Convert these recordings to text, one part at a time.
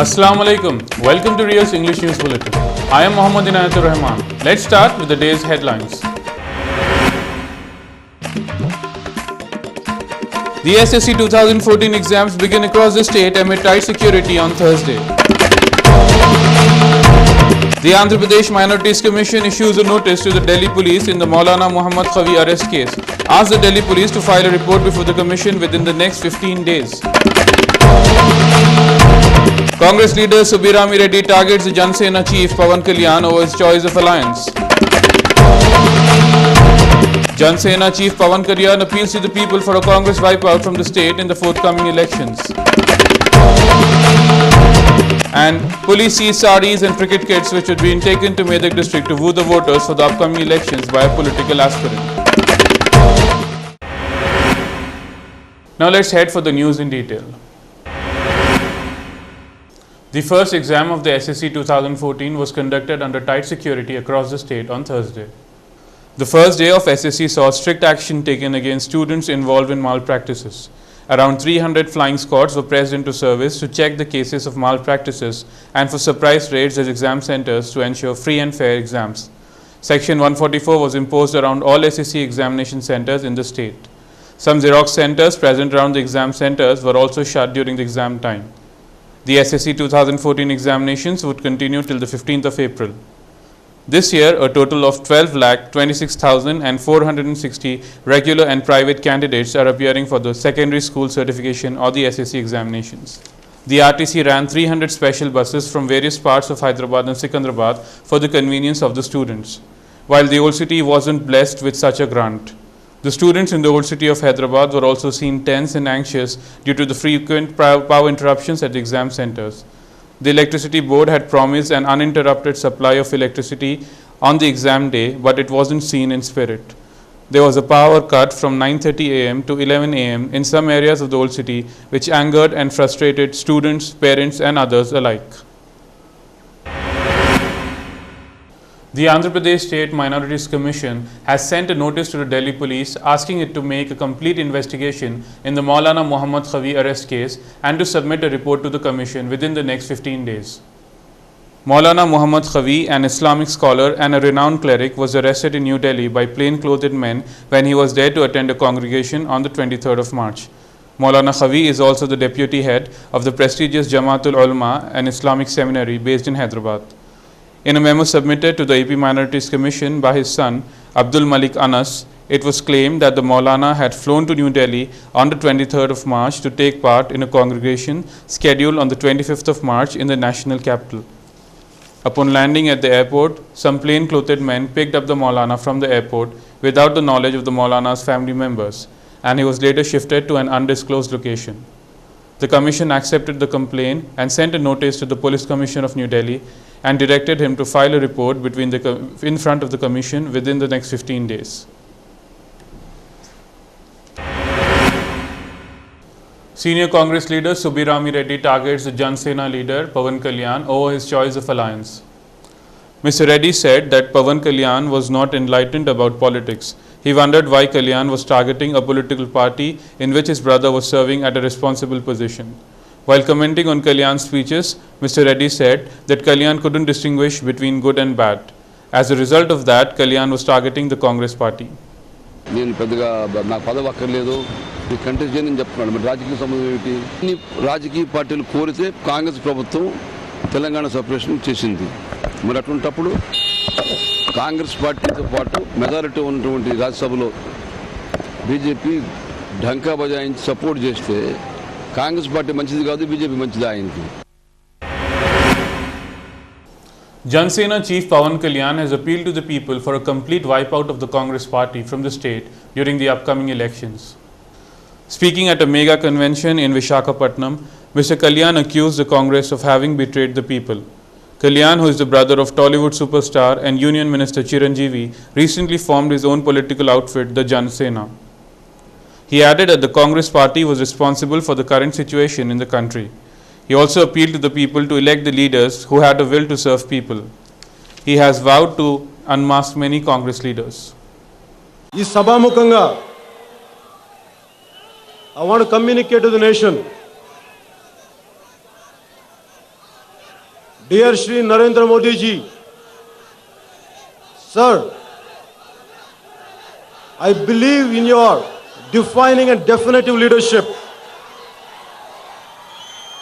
Assalamu alaikum. Welcome to Rios English News Bulletin. I am Mohammad Inayatur Rahman. Let's start with the day's headlines. The SSC 2014 exams begin across the state amid tight security on Thursday. The Andhra Pradesh Minorities Commission issues a notice to the Delhi police in the Maulana Muhammad Khawi arrest case. Asks the Delhi police to file a report before the commission within the next 15 days. Congress leader Subirami Reddy targets the Jan Sena chief Pawan Kalyan over his choice of alliance. Jan Sena chief Pawan Kalyan appeals to the people for a Congress wipeout from the state in the forthcoming elections. And police seized sarees and cricket kits which had been taken to Medak district to woo the voters for the upcoming elections by a political aspirant. Now let's head for the news in detail. The first exam of the SSC 2014 was conducted under tight security across the state on Thursday. The first day of SSC saw strict action taken against students involved in malpractices. Around 300 flying squads were pressed into service to check the cases of malpractices and for surprise raids at exam centers to ensure free and fair exams. Section 144 was imposed around all SSC examination centers in the state. Some Xerox centers present around the exam centers were also shut during the exam time. The SSC 2014 examinations would continue till the 15th of April. This year, a total of 12,26,460 regular and private candidates are appearing for the secondary school certification or the SSC examinations. The RTC ran 300 special buses from various parts of Hyderabad and Secunderabad for the convenience of the students. While the old city wasn't blessed with such a grant, the students in the old city of Hyderabad were also seen tense and anxious due to the frequent power interruptions at the exam centers. The electricity board had promised an uninterrupted supply of electricity on the exam day, but it wasn't seen in spirit. There was a power cut from 9:30 am to 11 am in some areas of the old city, which angered and frustrated students, parents and others alike. The Andhra Pradesh State Minorities Commission has sent a notice to the Delhi police asking it to make a complete investigation in the Maulana Muhammad Khawi arrest case and to submit a report to the commission within the next 15 days. Maulana Muhammad Khawi, an Islamic scholar and a renowned cleric, was arrested in New Delhi by plain-clothed men when he was there to attend a congregation on the 23rd of March. Maulana Khawi is also the deputy head of the prestigious Jamaatul Ulama, an Islamic seminary based in Hyderabad. In a memo submitted to the AP Minorities Commission by his son, Abdul Malik Anas, it was claimed that the Maulana had flown to New Delhi on the 23rd of March to take part in a congregation scheduled on the 25th of March in the national capital. Upon landing at the airport, some plain-clothed men picked up the Maulana from the airport without the knowledge of the Maulana's family members, and he was later shifted to an undisclosed location. The commission accepted the complaint and sent a notice to the Police Commissioner of New Delhi and directed him to file a report in front of the commission within the next 15 days. Senior Congress leader Subirami Reddy targets the Jan Sena leader Pawan Kalyan over his choice of alliance. Mr. Reddy said that Pawan Kalyan was not enlightened about politics. He wondered why Kalyan was targeting a political party in which his brother was serving at a responsible position. While commenting on Kalyan's speeches, Mr. Reddy said that Kalyan couldn't distinguish between good and bad. As a result of that, Kalyan was targeting the Congress party. నేను పెద్దగా నాకు పదవి అక్కర్లేదు ఈ contest చేయని చెప్తున్నాను మరి రాజకీయ సంబంధం ఏమిటి అన్ని రాజకీయ పార్టీలు కోరితే కాంగ్రెస్ ప్రభుత్వం తెలంగాణ సపరేషన్ చేసింది మరి అటువంటప్పుడు కాంగ్రెస్ పార్టీతో పాటు మెజారిటీ ఉన్నటువంటి రాజ్యసభలో బీజేపీ ఢంకా బజాయించి సపోర్ట్ చేస్తే కాంగ్రెస్ పార్టీ మంచిది కాదు బీజేపీ మంచిది ఆయనకి. Jan Sena chief Pawan Kalyan has appealed to the people for a complete wipeout of the Congress party from the state during the upcoming elections. Speaking at a mega convention in Visakhapatnam, Mr. Kalyan accused the Congress of having betrayed the people. Kalyan, who is the brother of Tollywood superstar and Union Minister Chiranjeevi, recently formed his own political outfit, the Jan Sena. He added that the Congress party was responsible for the current situation in the country. He also appealed to the people to elect the leaders who had a will to serve people. He has vowed to unmask many Congress leaders. ఈ సభాముఖంగా I want to communicate to the nation Dear Shri Narendra Modi ji, Sir, I believe in your defining and definitive leadership.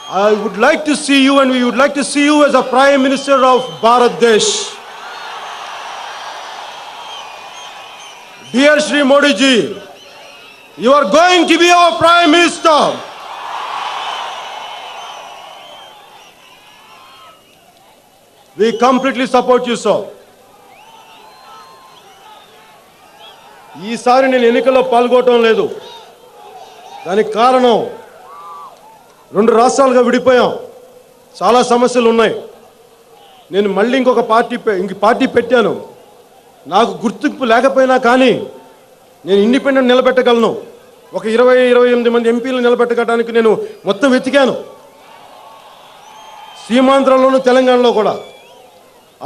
I would like to see you, and we would like to see you as a Prime Minister of Bharat Desh. Dear Shri Modi ji, you are going to be our Prime Minister. We completely support you, sir. ఈసారి నేను ఎన్నికల్లో పాల్గొనడం లేదు. దానికి కారణం రెండు రాష్ట్రాలుగా విడిపోయాం. చాలా సమస్యలు ఉన్నాయి. నేను మళ్ళీ ఇంకొక పార్టీ పెట్టాను. నాకు గుర్తింపు లేకపోయినా కానీ నేను ఇండిపెండెంట్ నిలబెట్టగలను. ఒక 20-28 మంది ఎంపీలు నిలబెట్టడానికి నేను మొత్తం వెతికాను. సీమాంధ్రంలోను తెలంగాణలో కూడా.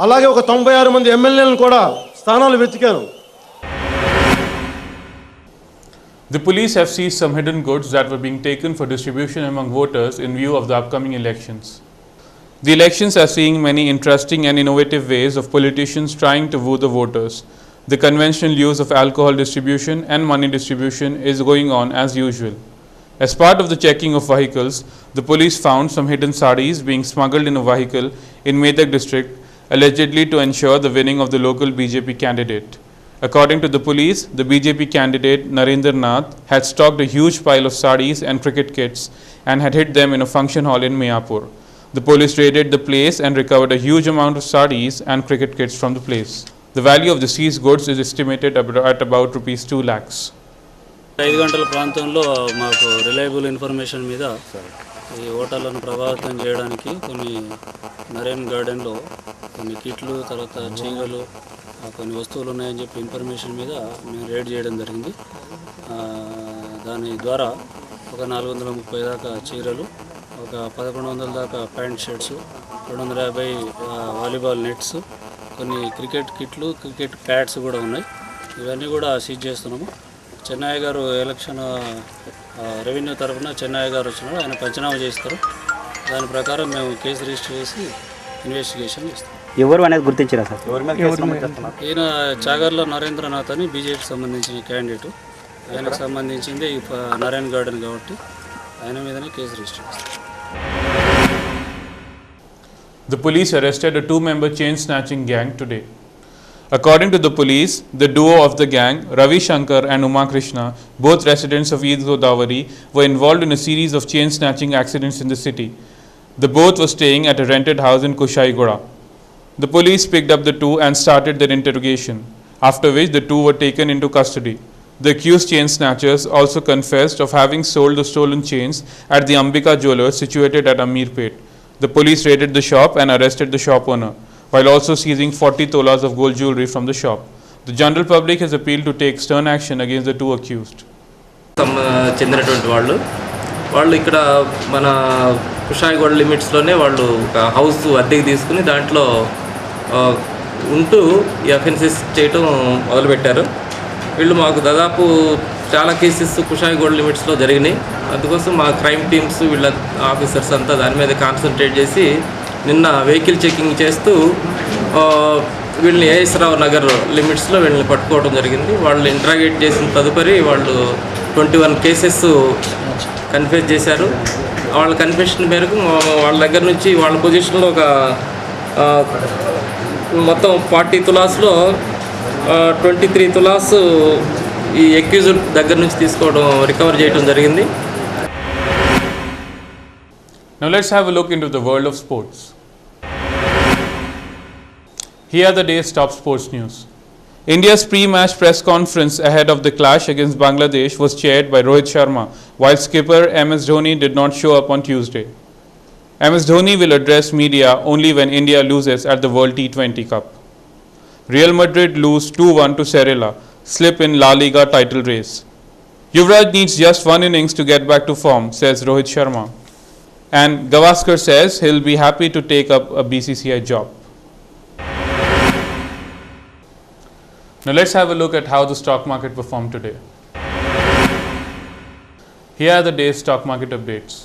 అలాగే ఒక 96 మంది ఎమ్మెల్యేలను కూడా స్థానాలు వెతికాను. The police have seized some hidden goods that were being taken for distribution among voters in view of the upcoming elections. The elections are seeing many interesting and innovative ways of politicians trying to woo the voters. The conventional use of alcohol distribution and money distribution is going on as usual. As part of the checking of vehicles, the police found some hidden sarees being smuggled in a vehicle in Medak district, allegedly to ensure the winning of the local BJP candidate. According to the police, the BJP candidate Narendra Nath had stocked a huge pile of sarees and cricket kits and had hid them in a function hall in Mayapur. The police raided the place and recovered a huge amount of sarees and cricket kits from the place. The value of the seized goods is estimated at about rupees 2 lakhs. 5 గంటల ప్రాంతంలో మాకు reliable information మీద ఈ ఓటర్లను ప్రభావితం చేయడానికి కొన్ని నరేన్ గార్డెన్లో కొన్ని కిట్లు, తర్వాత చీగలు, కొన్ని వస్తువులు ఉన్నాయని చెప్పి ఇన్ఫర్మేషన్ మీద మేము రేడ్ చేయడం జరిగింది. దాని ద్వారా ఒక 430 దాకా చీరలు, ఒక 1100 దాకా ప్యాంట్ షర్ట్స్, 250 వాలీబాల్ నెట్స్, కొన్ని క్రికెట్ కిట్లు, క్రికెట్ ప్యాడ్స్ కూడా ఉన్నాయి. ఇవన్నీ కూడా సీజ్ చేస్తున్నాము. చెన్నయ్య గారు ఎలక్షన్ రెవెన్యూ తరఫున చెన్నయ్య గారు వచ్చినారు. ఆయన పంచనామా చేస్తారు. దాని ప్రకారం మేము కేసు రిజిస్టర్ చేసి ఇన్వెస్టిగేషన్ చేస్తాం. ఎవరు అనేది గుర్తించారా సార్? ఈయన చాగర్ల నరేంద్రనాథ్ అని బీజేపీకి సంబంధించిన క్యాండిడేట్. ఆయనకు సంబంధించింది నారాయణ గార్డెన్ కాబట్టి ఆయన మీదనే కేసు రిజిస్టర్ చేస్తాం. The police arrested a 2-member chain snatching gang today. According to the police, the duo of the gang, Ravi Shankar and Uma Krishna, both residents of East Godavari, were involved in a series of chain snatching accidents in the city. The both were staying at a rented house in Kushaigura. The police picked up the two and started their interrogation, after which the two were taken into custody. The accused chain snatchers also confessed of having sold the stolen chains at the Ambika Jewellers situated at Amirpet. The police raided the shop and arrested the shop owner, while also seizing 40 tolas of gold jewelry from the shop. The general public has appealed to take stern action against the two accused. చెందినటువంటి వాళ్ళు ఇక్కడ మన కుషాయిగూడ లిమిట్స్లోనే వాళ్ళు ఒక house అద్దెకి తీసుకుని దాంట్లో ఉంటూ ఈ అఫెన్సెస్ చేయటం మొదలుపెట్టారు. వీళ్ళు మాకు దాదాపు చాలా కేసెస్ కుషాయిగూడ లిమిట్స్లో జరిగినాయి. అందుకోసం మా క్రైమ్ టీమ్స్ వీళ్ళ ఆఫీసర్స్ అంతా దాని మీద కాన్సన్ట్రేట్ చేసి నిన్న వెహికల్ చెకింగ్ చేస్తూ వీళ్ళని ఏఎస్ రావు నగర్ లిమిట్స్లో వీళ్ళని పట్టుకోవడం జరిగింది. వాళ్ళు ఇంట్రాగేట్ చేసిన తదుపరి వాళ్ళు 21 కేసెస్ కన్ఫెస్ చేశారు. వాళ్ళ కన్ఫెషన్ మేరకు వాళ్ళ దగ్గర నుంచి వాళ్ళ పొజిషన్లో ఒక మొత్తం 40 తులాస్లో 23 తులాస్ ఈ అక్యూజ్డ్ దగ్గర నుంచి తీసుకోవడం రికవర్ చేయడం జరిగింది. Now let's have a look into the world of sports. Here are the day's top sports news. India's pre-match press conference ahead of the clash against Bangladesh was chaired by Rohit Sharma, while skipper MS Dhoni did not show up on Tuesday. MS Dhoni will address media only when India loses at the World T20 Cup. Real Madrid lose 2-1 to Sevilla, slip in La Liga title race. Yuvraj needs just one innings to get back to form, says Rohit Sharma. And Gavaskar says he'll be happy to take up a BCCI job. Now let's have a look at how the stock market performed today. Here are the day's stock market updates.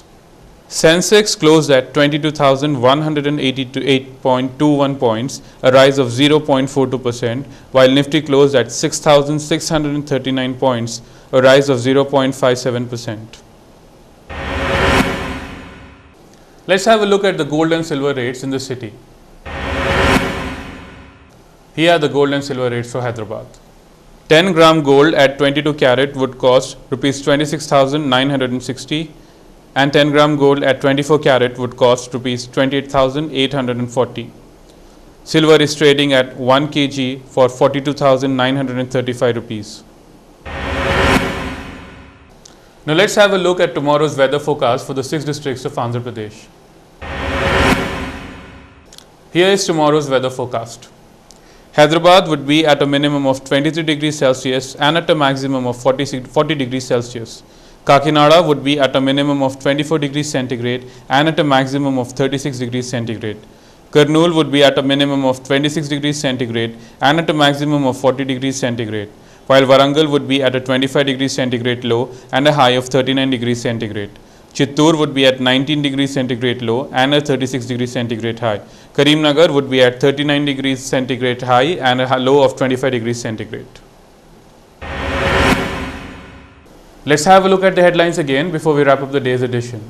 Sensex closed at 22,188.21 points, a rise of 0.42%, while Nifty closed at 6,639 points, a rise of 0.57%. Let's have a look at the gold and silver rates in the city. Here are the gold and silver rates for Hyderabad. 10-gram gold at 22 carat would cost rupees 26,960, and 10-gram gold at 24 carat would cost rupees 28,840. Silver is trading at 1 kg for 42,935 rupees. Now let's have a look at tomorrow's weather forecast for the 6 districts of Andhra Pradesh. Here is tomorrow's weather forecast. Hyderabad would be at a minimum of 23 degrees Celsius and at a maximum of 40 degrees Celsius. Kakinada would be at a minimum of 24 degrees centigrade and at a maximum of 36 degrees centigrade. Kurnool would be at a minimum of 26 degrees centigrade and at a maximum of 40 degrees centigrade, while Warangal would be at a 25 degrees centigrade low and a high of 39 degrees centigrade. Chittoor would be at 19 degrees centigrade low and a 36 degrees centigrade high. Karimnagar would be at 39 degrees centigrade high and a low of 25 degrees centigrade. Let's have a look at the headlines again before we wrap up the day's edition.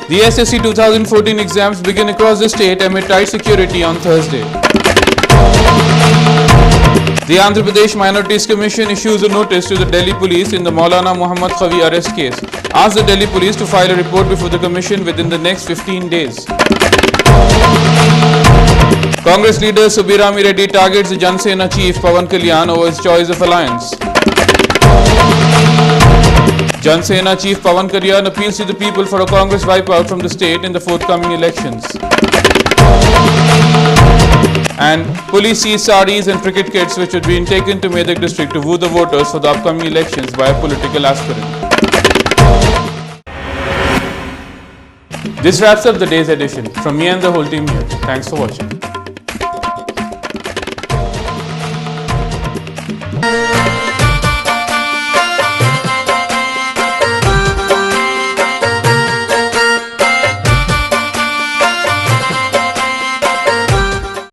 The SSC 2014 exams begin across the state amid tight security on Thursday. The Andhra Pradesh Minorities Commission issues a notice to the Delhi police in the Maulana Muhammad Khawi arrest case. Asks the Delhi police to file a report before the commission within the next 15 days. Congress leader Subirami Reddy targets the Jan Sena chief Pawan Kalyan over his choice of alliance. Jan Sena chief Pawan Kalyan appeals to the people for a Congress wipeout from the state in the forthcoming elections. And police seized saris and cricket kits which had been taken to Medak district to woo the voters for the upcoming elections by a political aspirant. This wraps up the day's edition. From me and the whole team here, thanks for watching.